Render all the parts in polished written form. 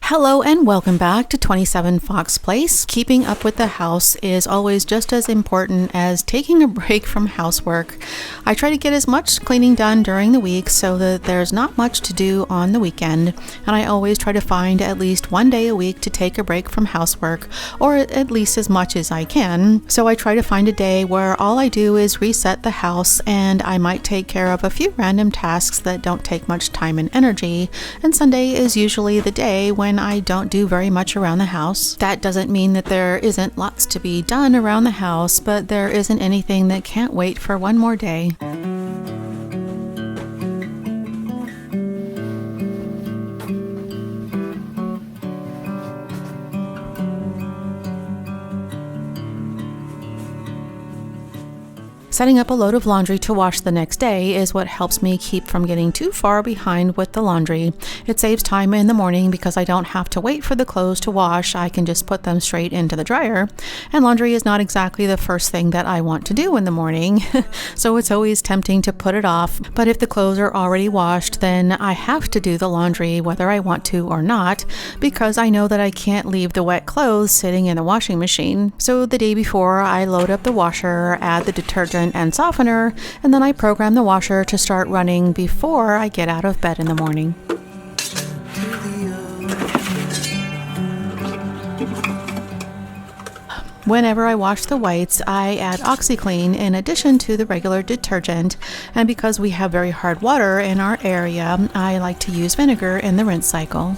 Hello and welcome back to 27 Fox Place. Keeping up with the house is always just as important as taking a break from housework. I try to get as much cleaning done during the week so that there's not much to do on the weekend, and I always try to find at least one day a week to take a break from housework, or at least as much as I can. So I try to find a day where all I do is reset the house, and I might take care of a few random tasks that don't take much time and energy, and Sunday is usually the day when I don't do very much around the house. That doesn't mean that there isn't lots to be done around the house, but there isn't anything that can't wait for one more day. Setting up a load of laundry to wash the next day is what helps me keep from getting too far behind with the laundry. It saves time in the morning because I don't have to wait for the clothes to wash. I can just put them straight into the dryer. And laundry is not exactly the first thing that I want to do in the morning, so it's always tempting to put it off. But if the clothes are already washed, then I have to do the laundry whether I want to or not, because I know that I can't leave the wet clothes sitting in the washing machine. So the day before, I load up the washer, add the detergent and softener, and then I program the washer to start running before I get out of bed in the morning. Whenever I wash the whites, I add OxiClean in addition to the regular detergent, and because we have very hard water in our area, I like to use vinegar in the rinse cycle.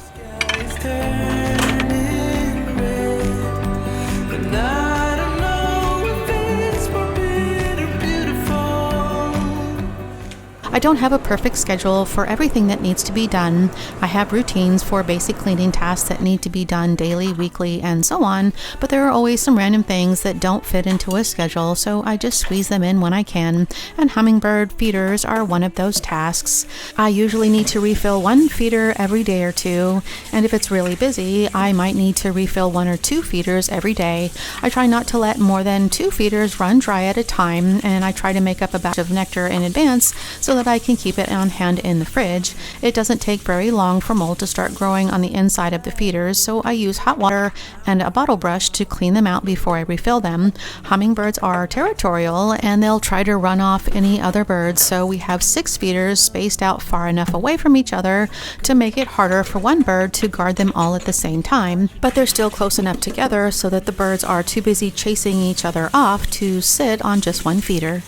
I don't have a perfect schedule for everything that needs to be done. I have routines for basic cleaning tasks that need to be done daily, weekly, and so on, but there are always some random things that don't fit into a schedule, so I just squeeze them in when I can, and Hummingbird feeders are one of those tasks. I usually need to refill one feeder every day or two, and if it's really busy, I might need to refill 1 or 2 feeders every day. I try not to let more than 2 feeders run dry at a time, and I try to make up a batch of nectar in advance so that I can keep it on hand in the fridge. It doesn't take very long for mold to start growing on the inside of the feeders, so I use hot water and a bottle brush to clean them out before I refill them. Hummingbirds are territorial and they'll try to run off any other birds, so we have 6 feeders spaced out far enough away from each other to make it harder for one bird to guard them all at the same time, but they're still close enough together so that the birds are too busy chasing each other off to sit on just one feeder.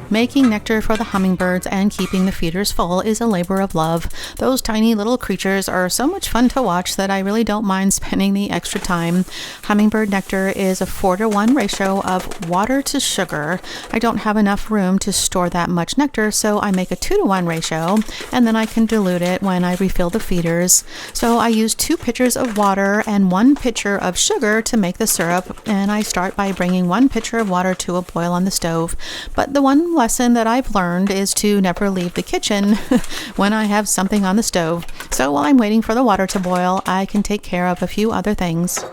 Making nectar for the hummingbirds and keeping the feeders full is a labor of love. Those tiny little creatures are so much fun to watch that I really don't mind spending the extra time. Hummingbird nectar is a 4-to-1 ratio of water to sugar. I don't have enough room to store that much nectar, so I make a 2-to-1 ratio, and then I can dilute it when I refill the feeders. So I use 2 pitchers of water and 1 pitcher of sugar to make the syrup, and I start by bringing 1 pitcher of water to a boil on the stove. But the one lesson that I've learned is to never leave the kitchen when I have something on the stove. So while I'm waiting for the water to boil, I can take care of a few other things.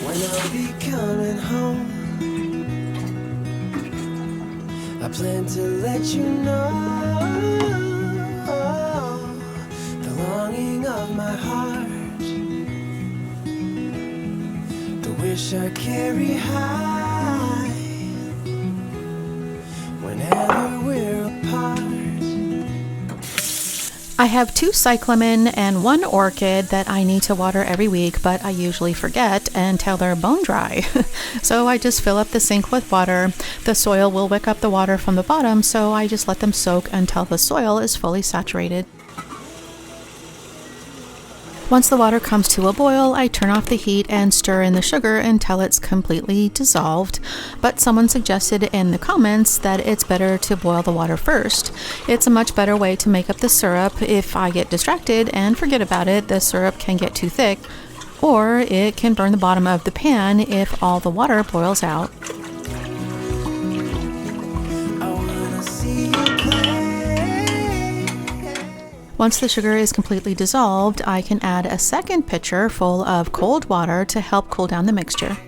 When I'll be coming home. plan to let you know the longing of my heart, the wish I carry high whenever we're apart. I have 2 cyclamen and 1 orchid that I need to water every week, but I usually forget until they're bone dry. So I just fill up the sink with water. The soil will wick up the water from the bottom, so I just let them soak until the soil is fully saturated. Once the water comes to a boil, I turn off the heat and stir in the sugar until it's completely dissolved. But someone suggested in the comments that it's better to boil the water first. It's a much better way to make up the syrup. If I get distracted and forget about it, the syrup can get too thick, or it can burn the bottom of the pan if all the water boils out. Once the sugar is completely dissolved, I can add a second pitcher full of cold water to help cool down the mixture.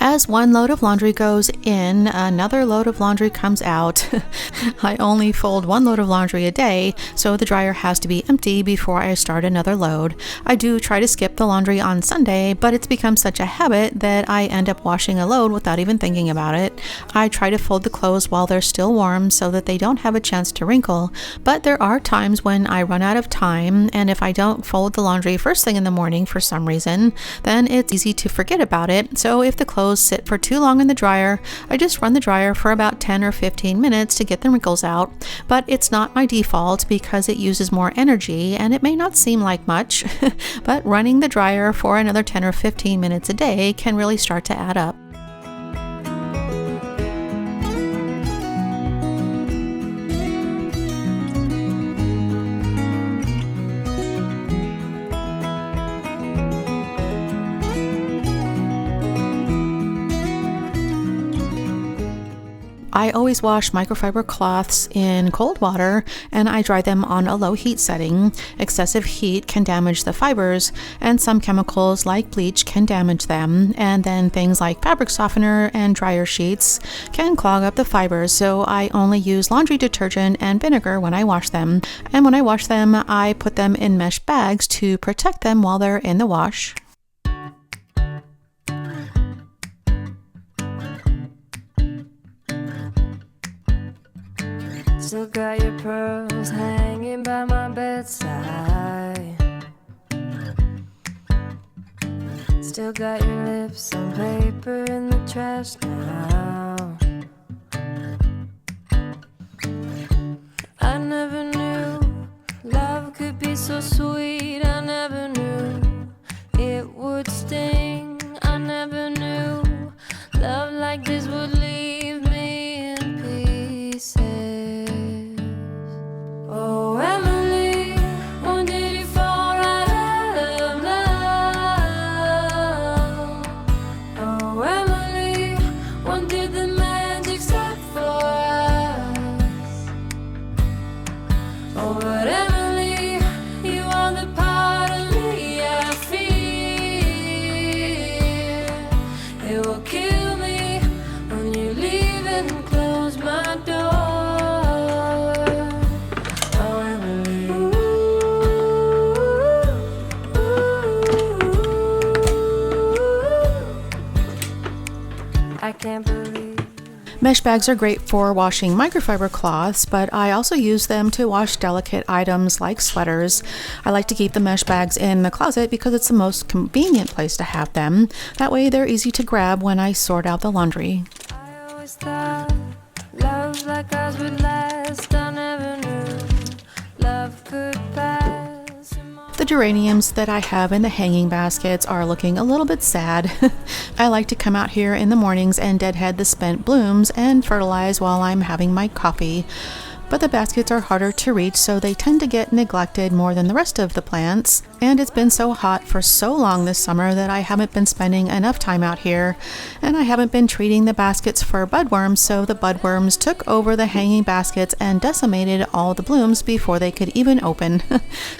As one load of laundry goes in, another load of laundry comes out. I only fold 1 load of laundry a day, so the dryer has to be empty before I start another load. I do try to skip the laundry on Sunday, but it's become such a habit that I end up washing a load without even thinking about it. I try to fold the clothes while they're still warm so that they don't have a chance to wrinkle, but there are times when I run out of time, and if I don't fold the laundry first thing in the morning for some reason, then it's easy to forget about it. So if the clothes sit for too long in the dryer, I just run the dryer for about 10 or 15 minutes to get the wrinkles out. But it's not my default because it uses more energy and it may not seem like much, but running the dryer for another 10 or 15 minutes a day can really start to add up. I always wash microfiber cloths in cold water and I dry them on a low heat setting. Excessive heat can damage the fibers, and some chemicals like bleach can damage them, and then things like fabric softener and dryer sheets can clog up the fibers, so I only use laundry detergent and vinegar when I wash them. And when I wash them, I put them in mesh bags to protect them while they're in the wash. Still got your pearls hanging by my bedside. Still got your lips on paper in the trash now. I never knew love could be so sweet. I never knew it would sting. I never knew love like this would leave me in pieces. Oh, Emily, when did you fall right out of love? Oh, Emily, when did the magic stop for us? Oh, but Emily, you are the part of me I fear. It will kill me when you leave and close my door. I can't believe. Mesh bags are great for washing microfiber cloths, but I also use them to wash delicate items like sweaters. I like to keep the mesh bags in the closet because it's the most convenient place to have them. That way they're easy to grab when I sort out the laundry. I always thought love like ours would last. I never knew love could pass. The geraniums that I have in the hanging baskets are looking a little bit sad. I like to come out here in the mornings and deadhead the spent blooms and fertilize while I'm having my coffee. But the baskets are harder to reach, so they tend to get neglected more than the rest of the plants. And it's been so hot for so long this summer that I haven't been spending enough time out here, and I haven't been treating the baskets for budworms, so the budworms took over the hanging baskets and decimated all the blooms before they could even open.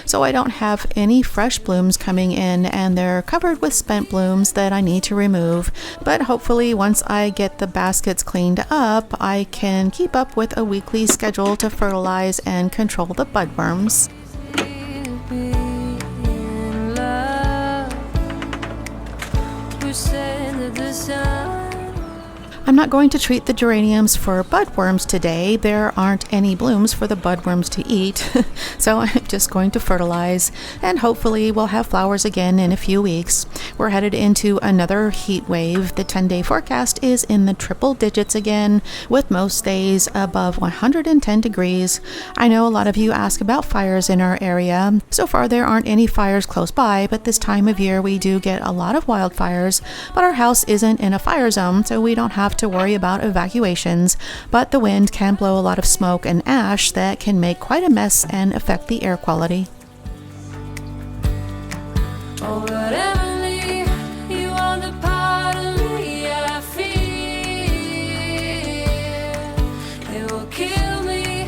So I don't have any fresh blooms coming in, and they're covered with spent blooms that I need to remove. But hopefully once I get the baskets cleaned up, I can keep up with a weekly schedule to fertilize and control the budworms. I'm not going to treat the geraniums for budworms today. There aren't any blooms for the budworms to eat, so I'm just going to fertilize, and hopefully we'll have flowers again in a few weeks. We're headed into another heat wave. The 10-day forecast is in the triple digits again, with most days above 110 degrees. I know a lot of you ask about fires in our area. So far there aren't any fires close by, but this time of year we do get a lot of wildfires. But our house isn't in a fire zone, so we don't have to worry about evacuations, but the wind can blow a lot of smoke and ash that can make quite a mess and affect the air quality. Oh, but Emily, you are the part of me I fear. It will kill me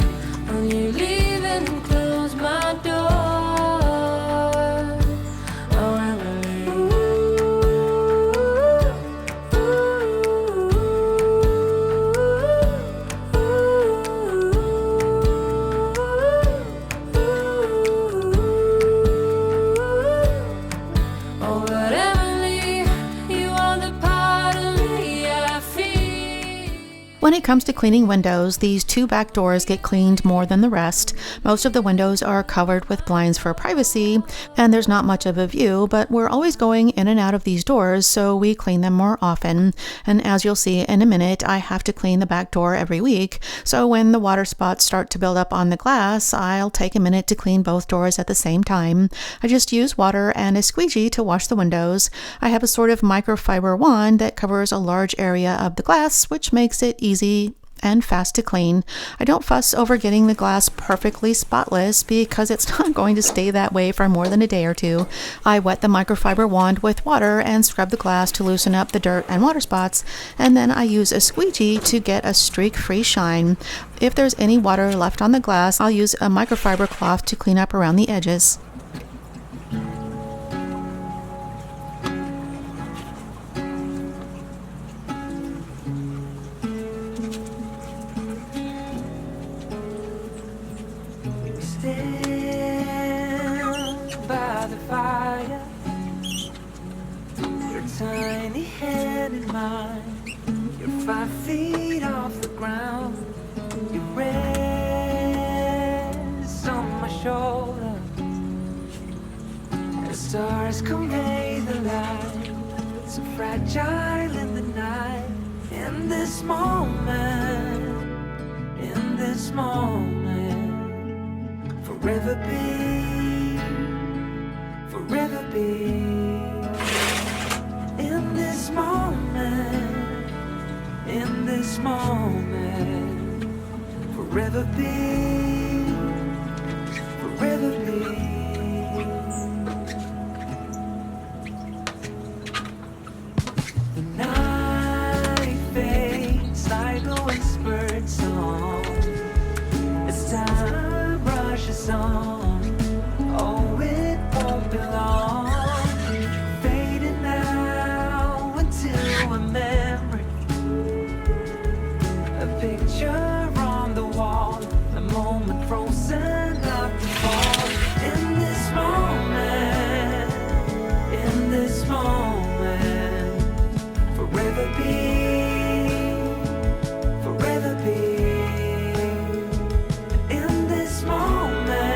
when you leave and close my door. Oh, Emily. Oh, but Emily, you are the part of me I fear. When it comes to cleaning windows, these two back doors get cleaned more than the rest. Most of the windows are covered with blinds for privacy, and there's not much of a view, but we're always going in and out of these doors, so we clean them more often. And as you'll see in a minute, I have to clean the back door every week, so when the water spots start to build up on the glass, I'll take a minute to clean both doors at the same time. I just use water and a squeegee to wash the windows. I have a sort of microfiber wand that covers a large area of the glass, which makes it easy and fast to clean. I don't fuss over getting the glass perfectly spotless because it's not going to stay that way for more than a day or two. I wet the microfiber wand with water and scrub the glass to loosen up the dirt and water spots, and then I use a squeegee to get a streak-free shine. If there's any water left on the glass, I'll use a microfiber cloth to clean up around the edges. Stand by the fire, your tiny hand in mine. You're 5 feet off the ground. Your rest on my shoulder. The stars convey the light, so fragile in the night. In this moment, forever be, in this moment, forever be. The night fades like a whispered song as time rushes on. Oh, it won't be long, fading now until a memory, a picture on the wall, a moment frozen up to fall. In this moment, forever be. In this moment,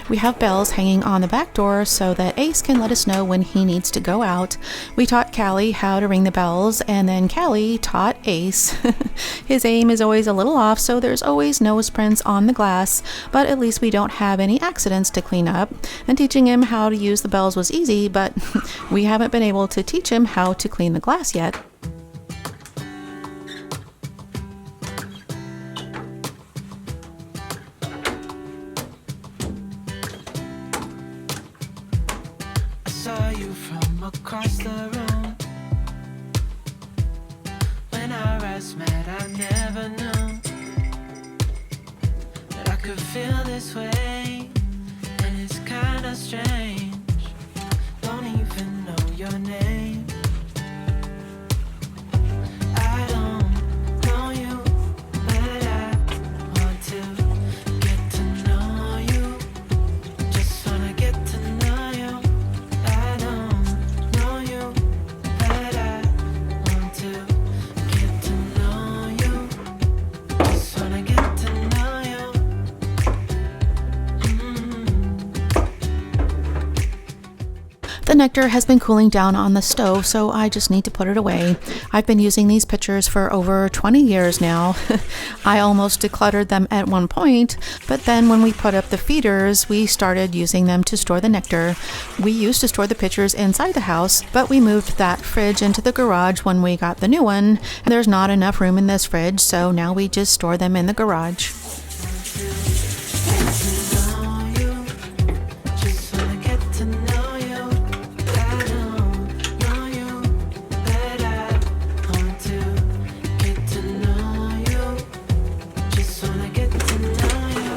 We have bells hanging on the back door so that Ace can let us know when he needs to go out. We taught Callie how to ring the bells, and then Callie taught Ace. His aim is always a little off, so there's always nose prints on the glass, but at least we don't have any accidents to clean up. And teaching him how to use the bells was easy, but we haven't been able to teach him how to clean the glass yet. I saw you from across the room. When our eyes met, I never knew that I could feel this way, and it's kinda strange. Don't even know your name. I don't know you, but I want to get to know you. Just wanna get to know you. I don't know you, but I want to get to know you. Just wanna get to know you. The Nectar has been cooling down on the stove, so I just need to put it away. I've been using these pitchers for over 20 years now. I almost decluttered them at one point, but then when we put up the feeders, we started using them to store the Nectar. We used to store the pitchers inside the house, but we moved that fridge into the garage when we got the new one. And there's not enough room in this fridge, so now we just store them in the garage. Just wanna get to know you. I don't know you, but I want to get to know you. Just wanna get to know you.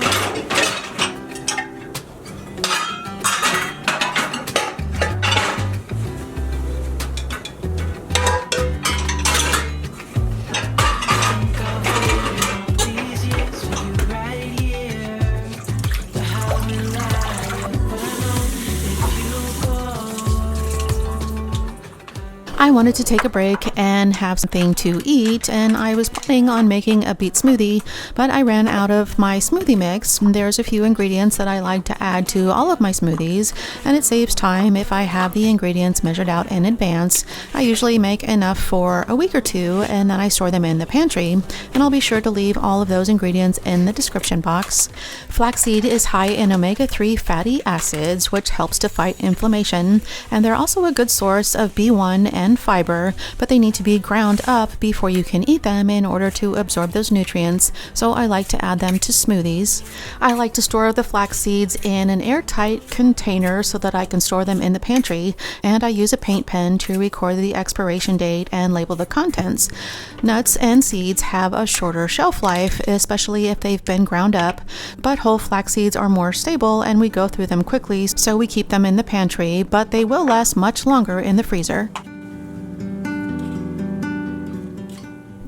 Think I'll feel all these years with you right here. But how will I ever know if you go? I wanted to take a break and have something to eat, and I was planning on making a beet smoothie, but I ran out of my smoothie mix. There's a few ingredients that I like to add to all of my smoothies, and it saves time if I have the ingredients measured out in advance. I usually make enough for a week or two, and then I store them in the pantry, and I'll be sure to leave all of those ingredients in the description box. Flaxseed is high in omega-3 fatty acids, which helps to fight inflammation, and they're also a good source of B1 and fiber, but they need to be ground up before you can eat them in order to absorb those nutrients, so I like to add them to smoothies. I like to store the flax seeds in an airtight container so that I can store them in the pantry, and I use a paint pen to record the expiration date and label the contents. Nuts and seeds have a shorter shelf life, especially if they've been ground up, but whole flax seeds are more stable and we go through them quickly, so we keep them in the pantry, but they will last much longer in the freezer.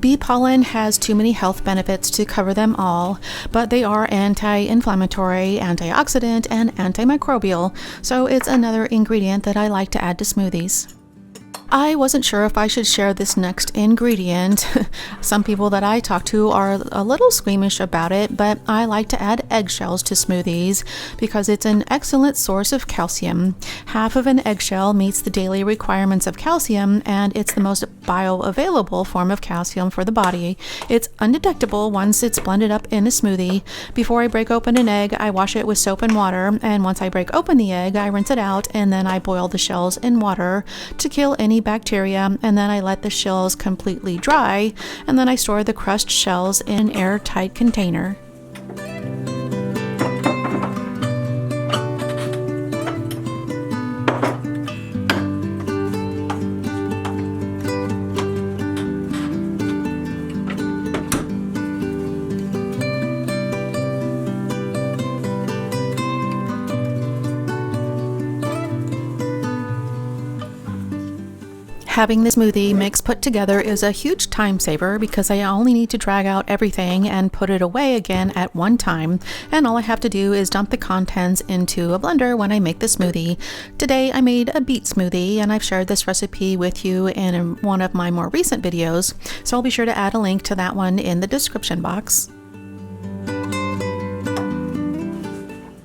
Bee pollen has too many health benefits to cover them all, but they are anti-inflammatory, antioxidant, and antimicrobial, so it's another ingredient that I like to add to smoothies. I wasn't sure if I should share this next ingredient. Some people that I talk to are a little squeamish about it, but I like to add eggshells to smoothies because it's an excellent source of calcium. Half of an eggshell meets the daily requirements of calcium, and it's the most bioavailable form of calcium for the body. It's undetectable once it's blended up in a smoothie. Before I break open an egg, I wash it with soap and water, and once I break open the egg, I rinse it out, and then I boil the shells in water to kill any bacteria, and then I let the shells completely dry, and then I store the crushed shells in an airtight container. Having the smoothie mix put together is a huge time saver because I only need to drag out everything and put it away again at one time, and all I have to do is dump the contents into a blender when I make the smoothie. Today I made a beet smoothie, and I've shared this recipe with you in one of my more recent videos, so I'll be sure to add a link to that one in the description box.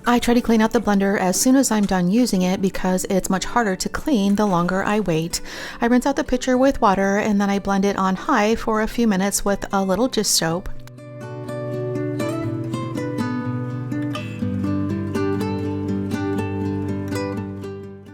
I try to clean out the blender as soon as I'm done using it because it's much harder to clean the longer I wait. I rinse out the pitcher with water and then I blend it on high for a few minutes with a little dish soap.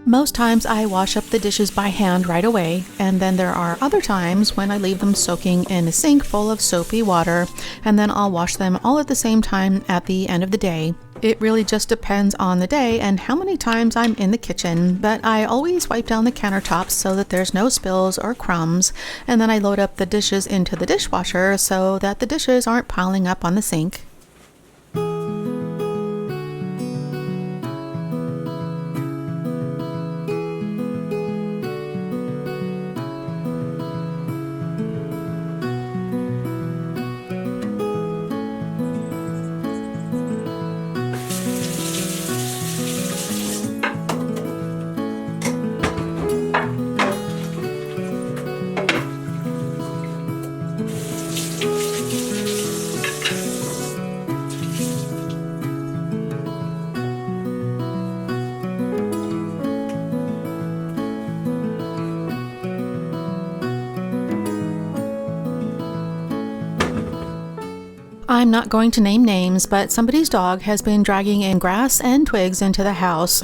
Most times I wash up the dishes by hand right away, and then there are other times when I leave them soaking in a sink full of soapy water, and then I'll wash them all at the same time at the end of the day. It really just depends on the day and how many times I'm in the kitchen, but I always wipe down the countertops so that there's no spills or crumbs, and then I load up the dishes into the dishwasher so that the dishes aren't piling up on the sink. I'm not going to name names, but somebody's dog has been dragging in grass and twigs into the house.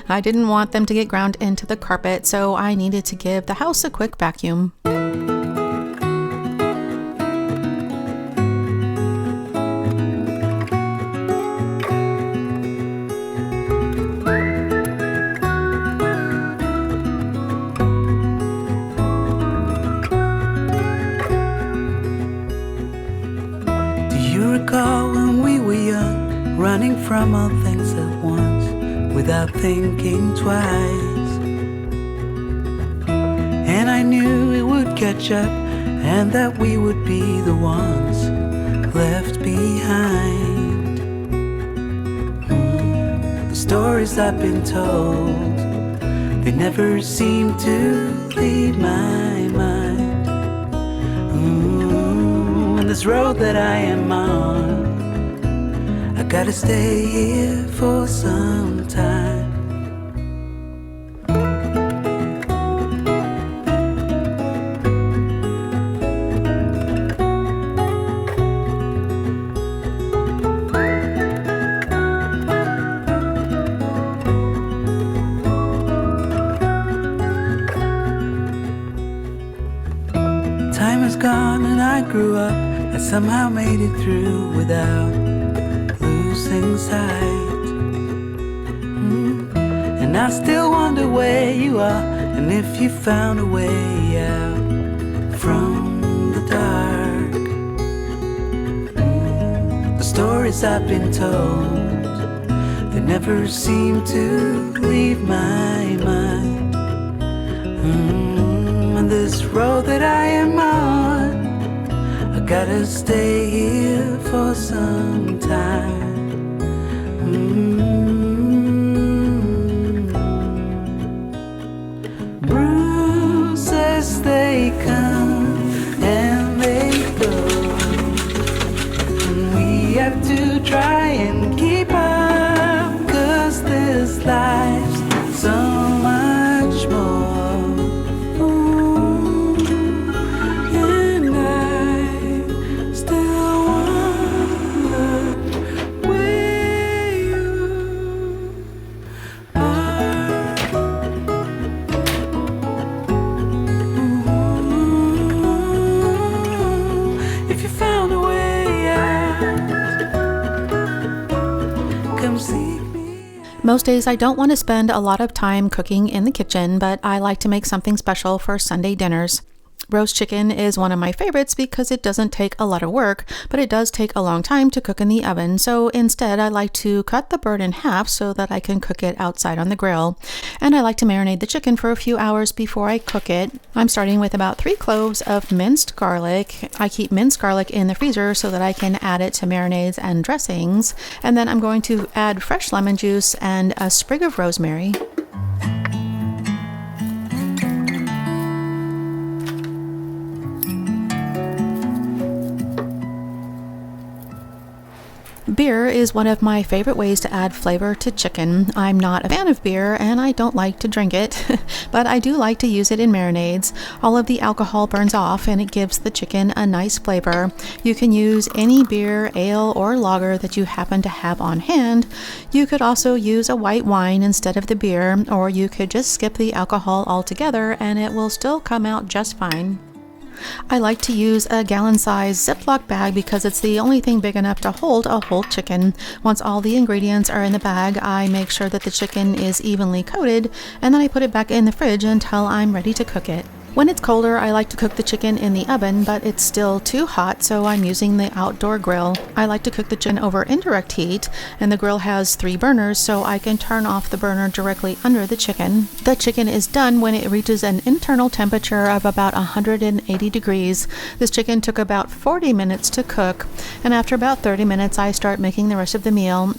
I didn't want them to get ground into the carpet, so I needed to give the house a quick vacuum. Recall when we were young, running from all things at once, without thinking twice. And I knew it would catch up, and that we would be the ones left behind. The stories I've been told, they never seem to leave my mind. This road that I am on, I gotta stay here for some time. Time is gone and I grew up. I somehow made it through without losing sight. And I still wonder where you are, and if you found a way out from the dark. The stories I've been told, they never seem to leave my mind. And this road that I am on, I gotta stay here for some time. Bruises, they come and they go, and we have to try and keep up, 'cause this life's so much more. Most days I don't want to spend a lot of time cooking in the kitchen, but I like to make something special for Sunday dinners. Roast chicken is one of my favorites because it doesn't take a lot of work, but it does take a long time to cook in the oven. So instead, I like to cut the bird in half so that I can cook it outside on the grill. And I like to marinate the chicken for a few hours before I cook it. I'm starting with about 3 cloves of minced garlic. I keep minced garlic in the freezer so that I can add it to marinades and dressings. And then I'm going to add fresh lemon juice and a sprig of rosemary. Beer is one of my favorite ways to add flavor to chicken. I'm not a fan of beer and I don't like to drink it, but I do like to use it in marinades. All of the alcohol burns off and it gives the chicken a nice flavor. You can use any beer, ale, or lager that you happen to have on hand. You could also use a white wine instead of the beer, or you could just skip the alcohol altogether and it will still come out just fine. I like to use a gallon-sized Ziploc bag because it's the only thing big enough to hold a whole chicken. Once all the ingredients are in the bag, I make sure that the chicken is evenly coated, and then I put it back in the fridge until I'm ready to cook it. When it's colder, I like to cook the chicken in the oven, but it's still too hot, so I'm using the outdoor grill. I like to cook the chicken over indirect heat, and the grill has 3 burners, so I can turn off the burner directly under the chicken. The chicken is done when it reaches an internal temperature of about 180 degrees. This chicken took about 40 minutes to cook, and after about 30 minutes, I start making the rest of the meal.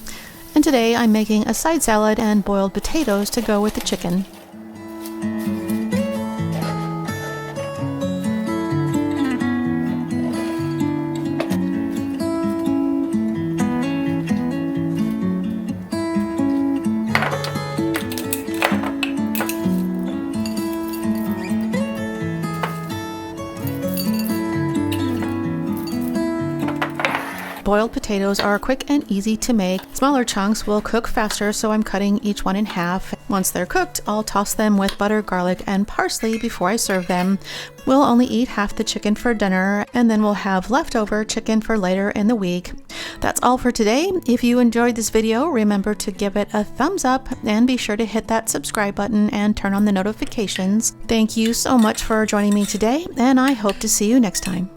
And today, I'm making a side salad and boiled potatoes to go with the chicken. Boiled potatoes are quick and easy to make. Smaller chunks will cook faster, so I'm cutting each one in half. Once they're cooked, I'll toss them with butter, garlic, and parsley before I serve them. We'll only eat half the chicken for dinner, and then we'll have leftover chicken for later in the week. That's all for today. If you enjoyed this video, remember to give it a thumbs up and be sure to hit that subscribe button and turn on the notifications. Thank you so much for joining me today, and I hope to see you next time.